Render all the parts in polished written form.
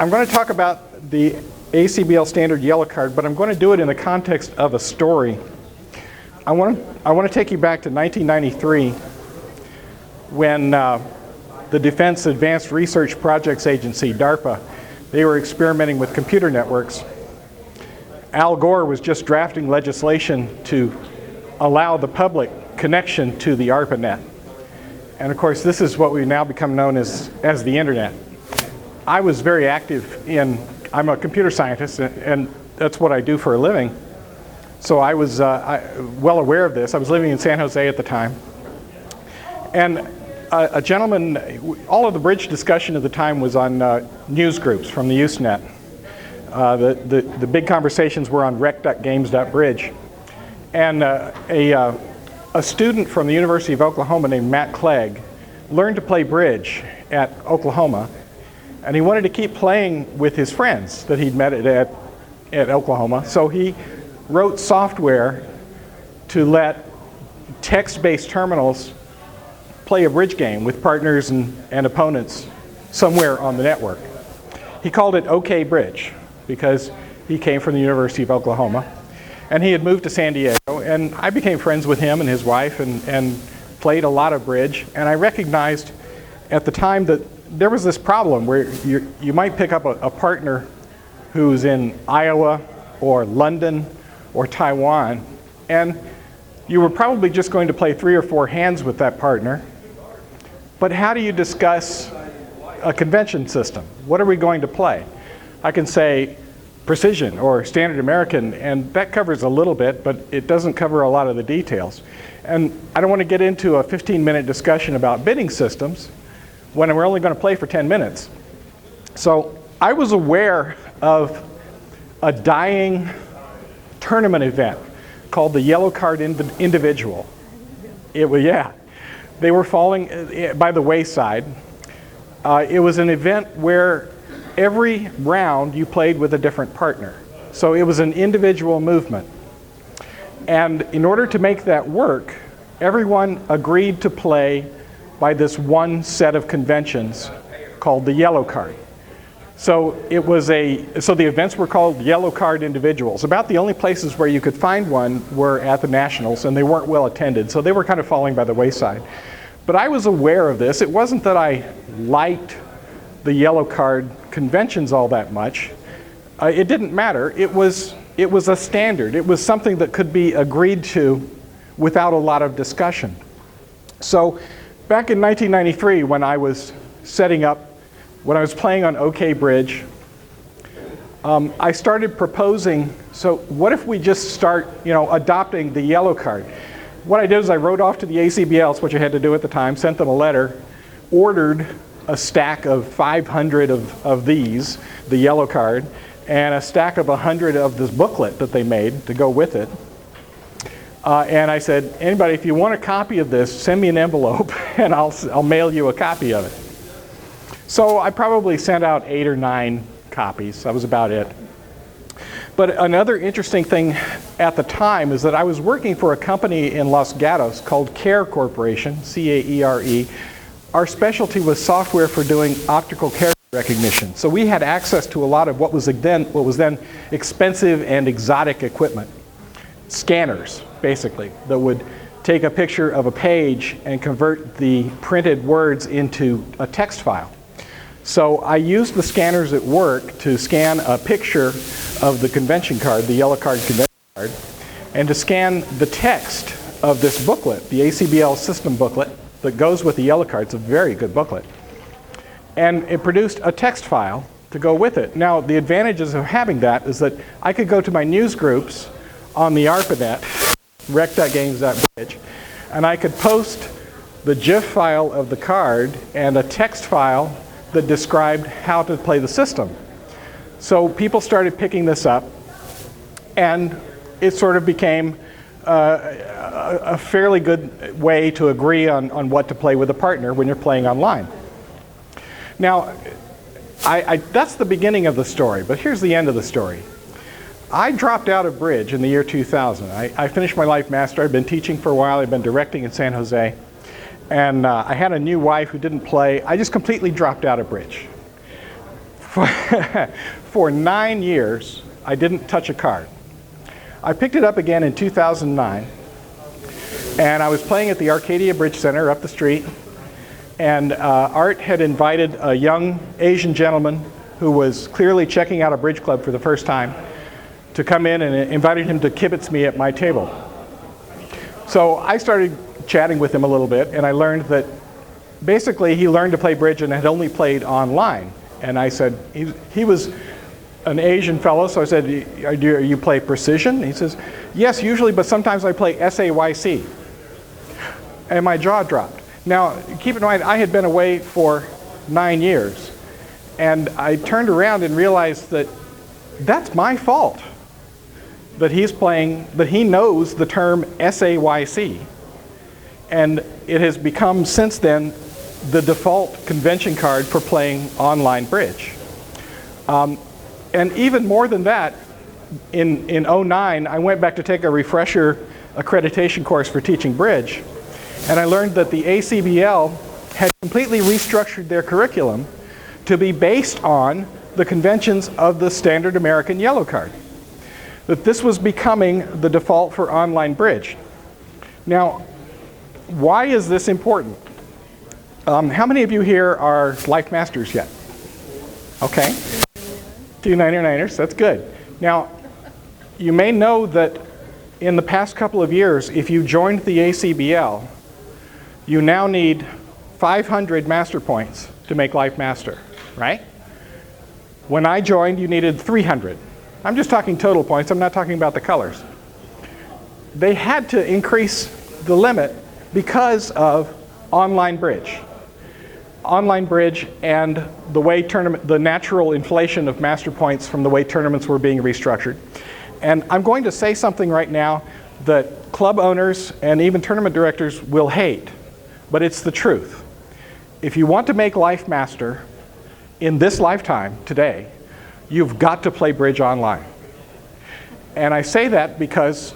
I'm going to talk about the ACBL Standard Yellow Card, but I'm going to do it in the context of a story. I want to take you back to 1993 when the Defense Advanced Research Projects Agency, DARPA, they were experimenting with computer networks. Al Gore was just drafting legislation to allow the public connection to the ARPANET. And of course, this is what we've now become known as the Internet. I was very active I'm a computer scientist, and that's what I do for a living. So I was well aware of this. I was living in San Jose at the time. And a gentleman, all of the bridge discussion at the time was on news groups from the Usenet. The big conversations were on rec.games.bridge. And a student from the University of Oklahoma named Matt Clegg learned to play bridge at Oklahoma, and he wanted to keep playing with his friends that he'd met at Oklahoma. So he wrote software to let text-based terminals play a bridge game with partners and opponents somewhere on the network. He called it OK Bridge because he came from the University of Oklahoma. And he had moved to San Diego, and I became friends with him and his wife and played a lot of bridge. And I recognized at the time that there was this problem where you might pick up a partner who's in Iowa or London or Taiwan, and you were probably just going to play 3 or 4 hands with that partner. But how do you discuss a convention system? What are we going to play? I can say Precision or Standard American, and that covers a little bit, but it doesn't cover a lot of the details. And I don't want to get into a 15-minute discussion about bidding systems when we're only going to play for 10 minutes. So I was aware of a dying tournament event called the Yellow Card Individual. They were falling by the wayside. It was an event where every round you played with a different partner. So it was an individual movement. And in order to make that work, everyone agreed to play by this one set of conventions called the Yellow Card. So the events were called Yellow Card Individuals. About the only places where you could find one were at the Nationals, and they weren't well attended, so they were kind of falling by the wayside. But I was aware of this. It wasn't that I liked the Yellow Card conventions all that much. It didn't matter. It was a standard. It was something that could be agreed to without a lot of discussion. So back in 1993, when I was playing on OK Bridge, I started proposing, so what if we just start adopting the Yellow Card? What I did is I wrote off to the ACBL, that's what you had to do at the time, sent them a letter, ordered a stack of 500 of these, the Yellow Card, and a stack of 100 of this booklet that they made to go with it. And I said, anybody, if you want a copy of this, send me an envelope and I'll mail you a copy of it. So I probably sent out 8 or 9 copies. That was about it. But another interesting thing at the time is that I was working for a company in Los Gatos called CARE Corporation, C-A-E-R-E. Our specialty was software for doing optical character recognition. So we had access to a lot of what was then expensive and exotic equipment. Scanners, basically, that would take a picture of a page and convert the printed words into a text file. So I used the scanners at work to scan a picture of the convention card, the Yellow Card convention card, and to scan the text of this booklet, the ACBL system booklet that goes with the Yellow Card. It's a very good booklet. And it produced a text file to go with it. Now, the advantages of having that is that I could go to my news groups on the ARPANET, rec.games.bridge, and I could post the GIF file of the card and a text file that described how to play the system. So people started picking this up, and it sort of became a fairly good way to agree on what to play with a partner when you're playing online. Now, that's the beginning of the story, but here's the end of the story. I dropped out of bridge in the year 2000. I finished my Life Master. I'd been teaching for a while. I'd been directing in San Jose. And I had a new wife who didn't play. I just completely dropped out of bridge. For 9 years, I didn't touch a card. I picked it up again in 2009, and I was playing at the Arcadia Bridge Center up the street, and Art had invited a young Asian gentleman who was clearly checking out a bridge club for the first time to come in, and invited him to kibitz me at my table. So I started chatting with him a little bit, and I learned that basically he learned to play bridge and had only played online. And I said, he was an Asian fellow, so I said, do you play precision? He says, yes, usually, but sometimes I play SAYC. And my jaw dropped. Now, keep in mind, I had been away for 9 years, and I turned around and realized that that's my fault. That he knows the term SAYC. And it has become, since then, the default convention card for playing online bridge. And even more than that, in 2009, I went back to take a refresher accreditation course for teaching bridge, and I learned that the ACBL had completely restructured their curriculum to be based on the conventions of the Standard American Yellow Card. That this was becoming the default for online bridge. Now, why is this important? How many of you here are Life Masters yet? Okay. 2 99ers, that's good. Now, you may know that in the past couple of years, if you joined the ACBL, you now need 500 master points to make Life Master, right? When I joined, you needed 300. I'm just talking total points, I'm not talking about the colors. They had to increase the limit because of online bridge. Online bridge and the way the natural inflation of master points from the way tournaments were being restructured. And I'm going to say something right now that club owners and even tournament directors will hate, but it's the truth. If you want to make Life Master in this lifetime today, you've got to play bridge online. And I say that because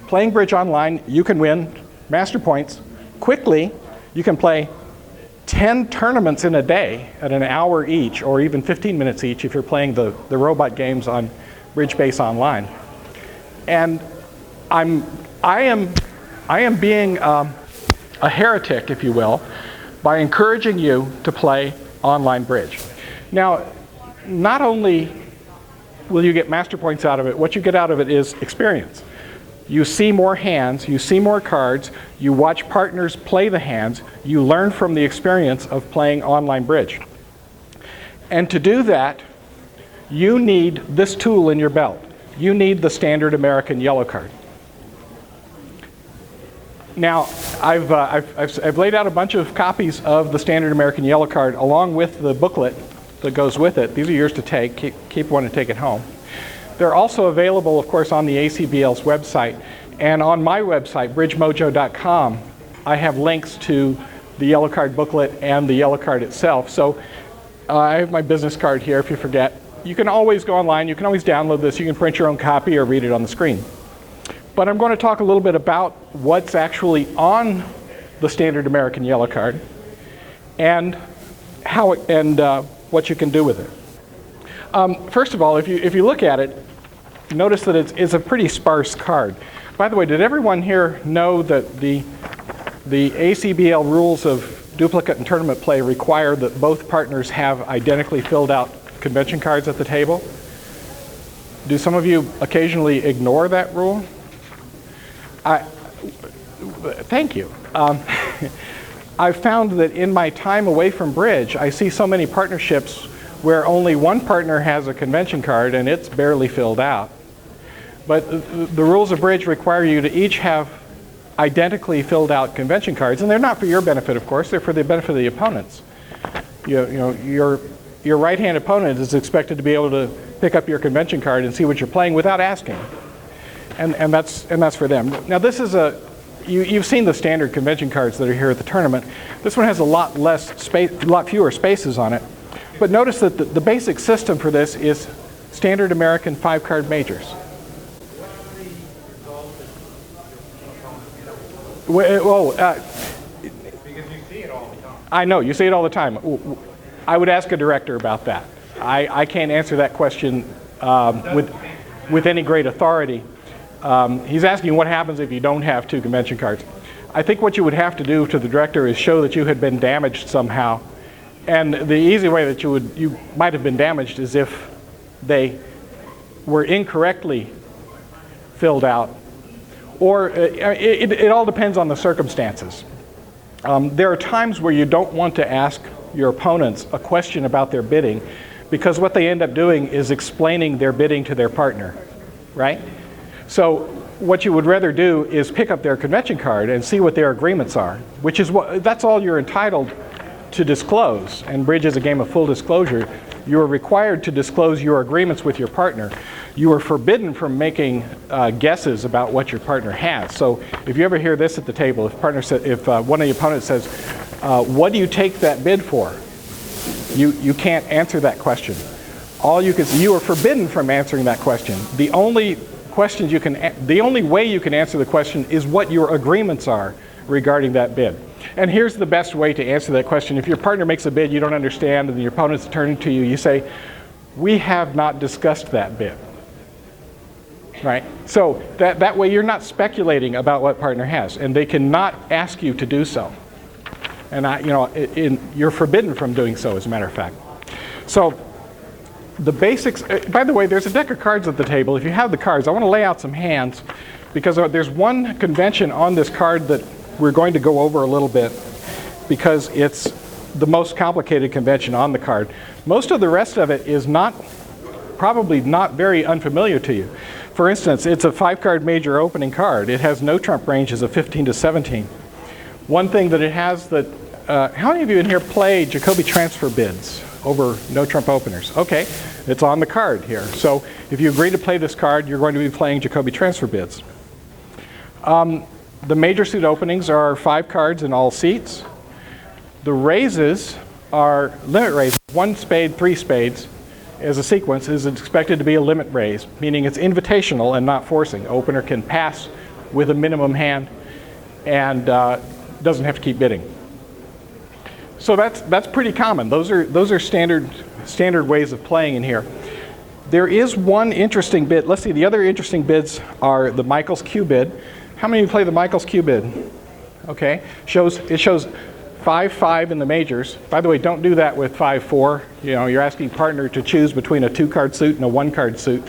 playing bridge online, you can win master points quickly. You can play 10 tournaments in a day at an hour each, or even 15 minutes each if you're playing the robot games on Bridge Base Online. And I am being a heretic, if you will, by encouraging you to play online bridge. Now, not only will you get master points out of it, what you get out of it is experience. You see more hands, you see more cards, you watch partners play the hands, you learn from the experience of playing online bridge. And to do that, you need this tool in your belt. You need the Standard American Yellow Card. Now, I've laid out a bunch of copies of the Standard American Yellow Card along with the booklet that goes with it. These are yours to take. Keep one and take it home. They're also available, of course, on the ACBL's website. And on my website, bridgemojo.com, I have links to the Yellow Card booklet and the Yellow Card itself. So I have my business card here if you forget. You can always go online. You can always download this. You can print your own copy or read it on the screen. But I'm going to talk a little bit about what's actually on the Standard American Yellow Card and how what you can do with it. First of all, if you look at it, notice that it's a pretty sparse card. By the way, did everyone here know that the ACBL rules of duplicate and tournament play require that both partners have identically filled out convention cards at the table? Do some of you occasionally ignore that rule? Thank you. I've found that in my time away from bridge, I see so many partnerships where only one partner has a convention card and it's barely filled out. But the rules of bridge require you to each have identically filled out convention cards, and they're not for your benefit, of course, they're for the benefit of the opponents. You know, your right-hand opponent is expected to be able to pick up your convention card and see what you're playing without asking. And that's for them. Now this is you've seen the standard convention cards that are here at the tournament. This one has a lot less space, a lot fewer spaces on it. But notice that the basic system for this is standard American 5-card majors. Because you see it all the time. I know, you see it all the time. I would ask a director about that. I can't answer that question with any great authority. He's asking what happens if you don't have 2 convention cards. I think what you would have to do to the director is show that you had been damaged somehow. And the easy way that you might have been damaged is if they were incorrectly filled out. Or it all depends on the circumstances. There are times where you don't want to ask your opponents a question about their bidding, because what they end up doing is explaining their bidding to their partner, right? So what you would rather do is pick up their convention card and see what their agreements are, which is that's all you're entitled to disclose. And bridge is a game of full disclosure. You are required to disclose your agreements with your partner. You are forbidden from making guesses about what your partner has. So if you ever hear this at the table, if one of the opponents says, "What do you take that bid for?" You can't answer that question. You are forbidden from answering that question. The only way you can answer the question is what your agreements are regarding that bid. And here's the best way to answer that question. If your partner makes a bid you don't understand and your opponent's turning to you, you say, "We have not discussed that bid." Right? So that way you're not speculating about what partner has, and they cannot ask you to do so. And you're forbidden from doing so, as a matter of fact. So the basics, by the way, there's a deck of cards at the table. If you have the cards, I want to lay out some hands, because there's one convention on this card that we're going to go over a little bit, because it's the most complicated convention on the card. Most of the rest of it is probably not very unfamiliar to you. For instance, it's a 5-card major opening card. It has no trump ranges of 15 to 17. One thing that it has that, how many of you in here play Jacoby transfer bids over no trump openers? Okay, it's on the card here. So if you agree to play this card, you're going to be playing Jacoby transfer bids. The major suit openings are 5 cards in all seats. The raises are limit raises. 1 spade, 3 spades as a sequence is expected to be a limit raise, meaning it's invitational and not forcing. Opener can pass with a minimum hand and doesn't have to keep bidding. So that's pretty common. Those are standard ways of playing in here. There is one interesting bid. Let's see, the other interesting bids are the Michael's Q bid. How many of you play the Michael's Q bid? Okay, it shows 5-5 in the majors. By the way, don't do that with 5-4. You're asking partner to choose between a 2-card suit and a 1-card suit,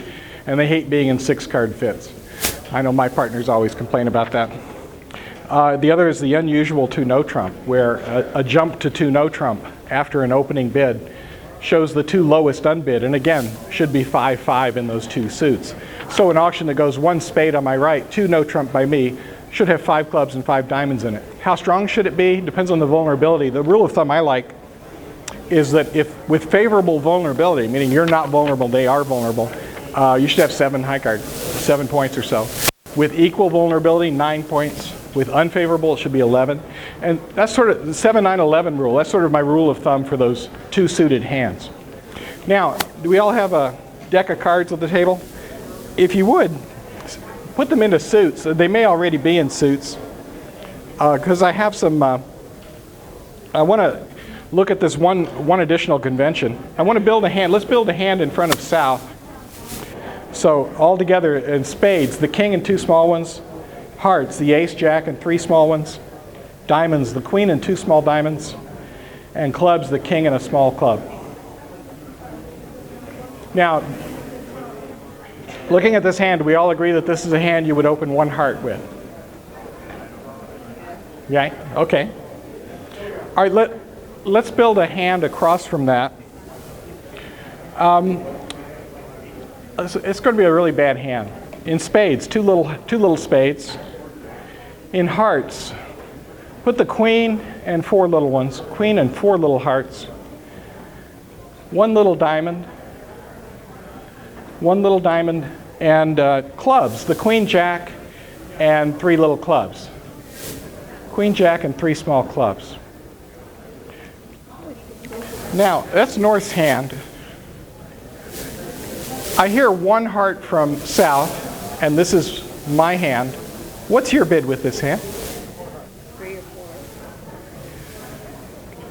and they hate being in 6-card fits. I know my partners always complain about that. The other is the unusual 2 no trump, where a jump to 2 no trump after an opening bid shows the 2 lowest unbid, and again, should be 5-5 in those 2 suits. So an auction that goes 1 spade on my right, 2 no trump by me, should have 5 clubs and 5 diamonds in it. How strong should it be? Depends on the vulnerability. The rule of thumb I like is that if with favorable vulnerability, meaning you're not vulnerable, they are vulnerable, you should have 7 high cards, 7 points or so. With equal vulnerability, 9 points. With unfavorable, it should be 11. And that's sort of the 7-9-11 rule. That's sort of my rule of thumb for those 2 suited hands. Now, do we all have a deck of cards at the table? If you would, put them into suits. They may already be in suits, because I have some, I want to look at this one additional convention. I want to build a hand. Let's build a hand in front of South. So all together in spades, the king and 2 small ones, hearts, the ace, jack, and 3 small ones, diamonds, the queen and 2 small diamonds, and clubs, the king and a small club. Now, looking at this hand, we all agree that this is a hand you would open 1 heart with. Yeah? Okay. All right, let's build a hand across from that. It's going to be a really bad hand. In spades, two little spades. In hearts, put the queen and 4 little ones. Queen and 4 little hearts. 1 little diamond. 1 little diamond. And clubs, the queen, jack, and 3 little clubs. Queen, jack, and 3 small clubs. Now, that's North's hand. I hear 1 heart from South, and this is my hand. What's your bid with this hand? 3 or 4.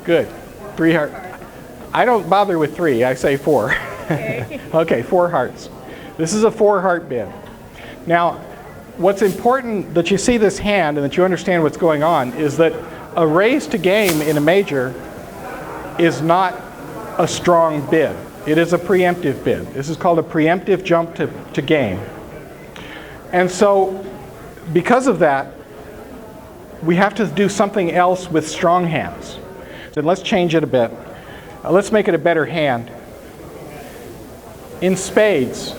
Good. 3 heart. I don't bother with 3, I say 4. Okay. Okay, 4 hearts. This is a 4-heart bid. Now, what's important that you see this hand and that you understand what's going on is that a raise to game in a major is not a strong bid. It is a preemptive bid. This is called a preemptive jump to game. And so, because of that, we have to do something else with strong hands. So let's change it a bit. Let's make it a better hand. In spades,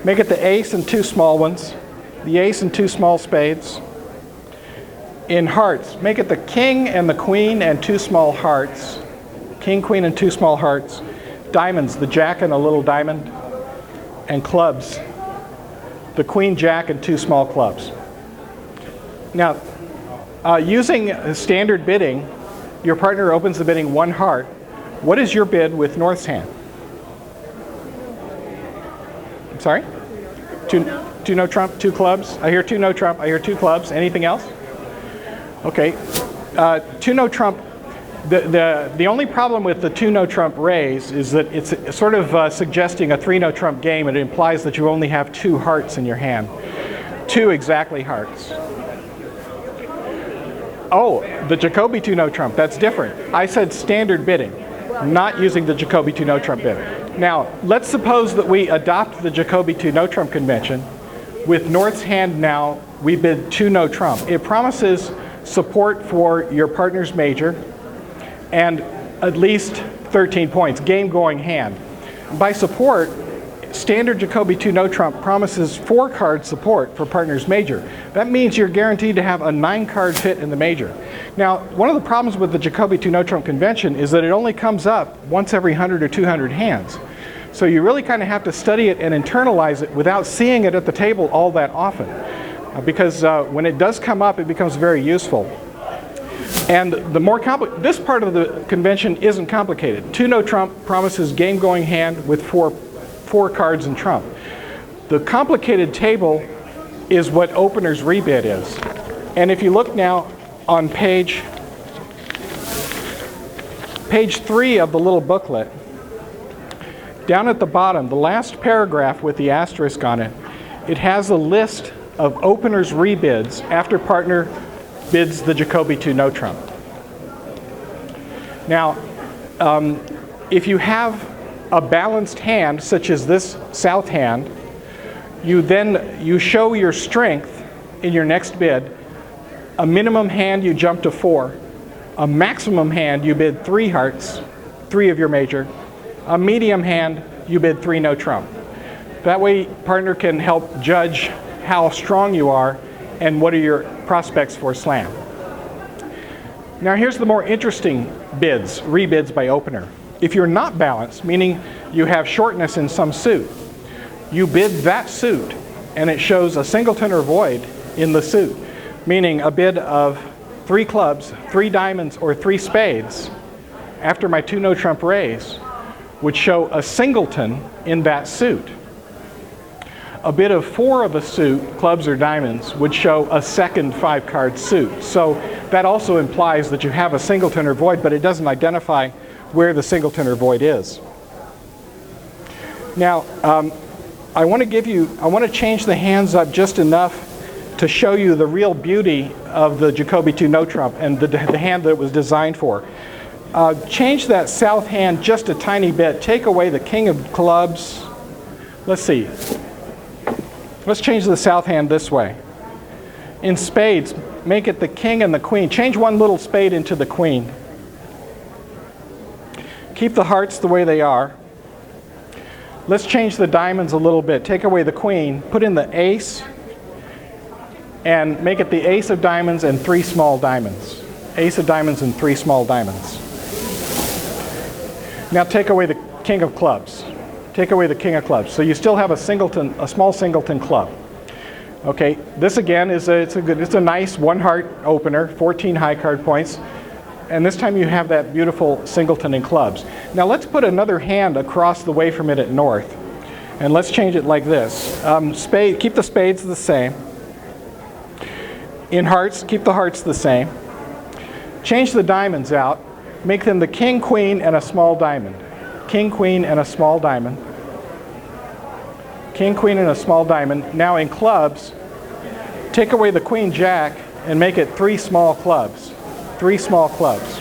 make it the ace and 2 small ones, the ace and 2 small spades. In hearts, make it the king and the queen and 2 small hearts. King, queen, and 2 small hearts. Diamonds, the jack and a little diamond. And clubs, the queen, jack, and 2 small clubs. Now, using standard bidding, your partner opens the bidding 1 heart. What is your bid with North's hand? I'm sorry? 2 no trump, 2 clubs. I hear 2 no trump, I hear 2 clubs. Anything else? Okay. 2 no trump. The only problem with the 2 no trump raise is that it's sort of suggesting a 3 no trump game, and it implies that you only have 2 hearts in your hand. 2 exactly hearts. Oh, the Jacoby 2 no trump, that's different. I said standard bidding, not using the Jacoby 2 no trump bid. Now, let's suppose that we adopt the Jacoby 2 no trump convention. With North's hand now, we bid 2 no trump. It promises support for your partner's major and at least 13 points, game going hand. By support, standard Jacoby 2 no trump promises 4-card support for partner's major. That means you're guaranteed to have a 9-card fit in the major. Now, one of the problems with the Jacoby 2 no trump convention is that it only comes up once every 100 or 200 hands. So you really kind of have to study it and internalize it without seeing it at the table all that often. Because when it does come up, it becomes very useful. And the more this part of the convention isn't complicated. 2 no trump promises game going hand with 4 cards in trump. The complicated table is what opener's rebid is. And if you look now on page 3 of the little booklet, down at the bottom, the last paragraph with the asterisk on it, it has a list of opener's rebids after partner bids the Jacoby 2 no trump. Now, if you have a balanced hand, such as this south hand, you show your strength in your next bid. A minimum hand, you jump to 4. A maximum hand, you bid 3 hearts, 3 of your major. A medium hand, you bid 3 no trump. That way, partner can help judge how strong you are and what are your prospects for slam. Now here's the more interesting bids, rebids by opener. If you're not balanced, meaning you have shortness in some suit, you bid that suit and it shows a singleton or void in the suit, meaning a bid of 3 clubs, 3 diamonds, or 3 spades after my 2 no trump raise would show a singleton in that suit. A bid of 4 of a suit, clubs or diamonds, would show a second 5-card suit. So that also implies that you have a singleton or void, but it doesn't identify where the singleton or void is. Now, I want to change the hands up just enough to show you the real beauty of the Jacoby 2 no trump and the hand that it was designed for. Change that south hand just a tiny bit. Take away the king of clubs. Let's see. Let's change the south hand this way. In spades, make it the king and the queen. Change 1 little spade into the queen. Keep the hearts the way they are. Let's change the diamonds a little bit. Take away the queen, put in the ace, and make it the ace of diamonds and 3 small diamonds. Ace of diamonds and 3 small diamonds. Now take away the king of clubs. Take away the king of clubs. So you still have a singleton, a small singleton club. Okay, this again is it's a nice 1-heart opener, 14 high card points. And this time you have that beautiful singleton in clubs. Now let's put another hand across the way from it at north. And let's change it like this. Keep the spades the same. In hearts, keep the hearts the same. Change the diamonds out. make them the king, queen, and a small diamond. King, queen, and a small diamond. King, queen, and a small diamond. Now in clubs, take away the queen, jack, and make it 3 small clubs. 3 small clubs.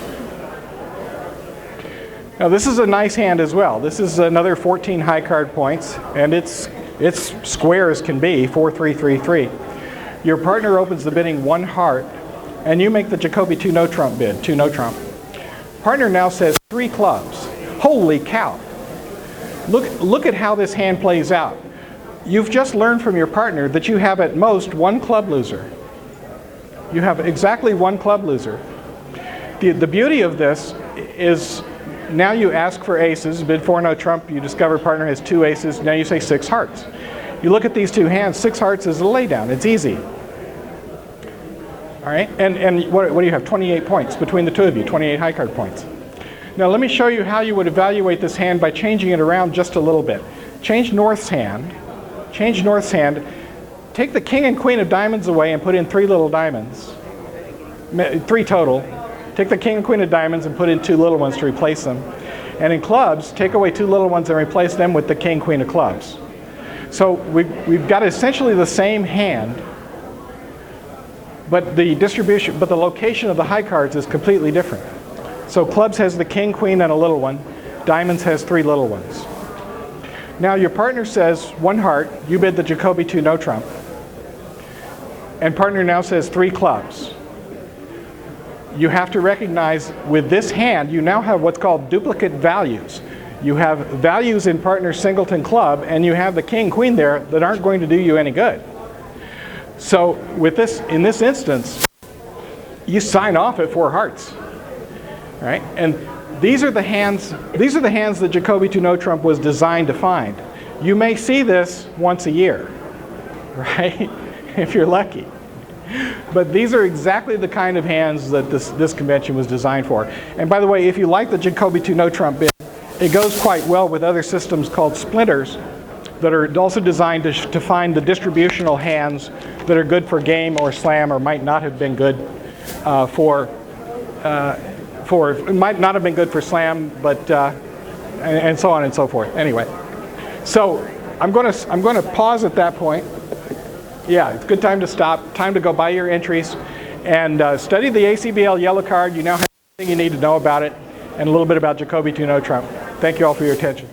Now this is a nice hand as well. This is another 14 high card points, and it's square as can be, 4, 3, 3, 3. Your partner opens the bidding 1 heart, and you make the Jacoby 2 no trump bid, 2 no trump. Partner now says 3 clubs. Holy cow. Look at how this hand plays out. You've just learned from your partner that you have at most 1 club loser. You have exactly 1 club loser. The beauty of this is now you ask for aces, bid 4 no trump, you discover partner has 2 aces, now you say 6 hearts. You look at these 2 hands, 6 hearts is a laydown, it's easy. All right, and what do you have? 28 points between the 2 of you, 28 high card points. Now let me show you how you would evaluate this hand by changing it around just a little bit. Change North's hand. Change North's hand. Take the king and queen of diamonds away and put in 3 little diamonds. 3 total. Take the king and queen of diamonds and put in 2 little ones to replace them. And in clubs, take away 2 little ones and replace them with the king, queen of clubs. So we've got essentially the same hand, but the distribution, but the location of the high cards is completely different. So clubs has the king, queen, and a little one. Diamonds has 3 little ones. Now your partner says 1 heart, you bid the Jacoby 2 no trump. And partner now says 3 clubs. You have to recognize with this hand, you now have what's called duplicate values. You have values in partner's singleton club, and you have the king, queen there that aren't going to do you any good. So with this, in this instance, you sign off at 4 hearts. Right? And these are the hands that Jacoby 2 no trump was designed to find. You may see this once a year, right? If you're lucky. But these are exactly the kind of hands that this convention was designed for. And by the way, if you like the Jacoby 2 no trump bid, it goes quite well with other systems called splinters that are also designed to find the distributional hands that are good for game or slam or might not have been good it might not have been good for slam, but and so on and so forth. Anyway, so I'm going to pause at that point. Yeah, it's a good time to stop. Time to go buy your entries and study the ACBL Yellow Card. You now have everything you need to know about it and a little bit about Jacoby 2 no trump. Thank you all for your attention.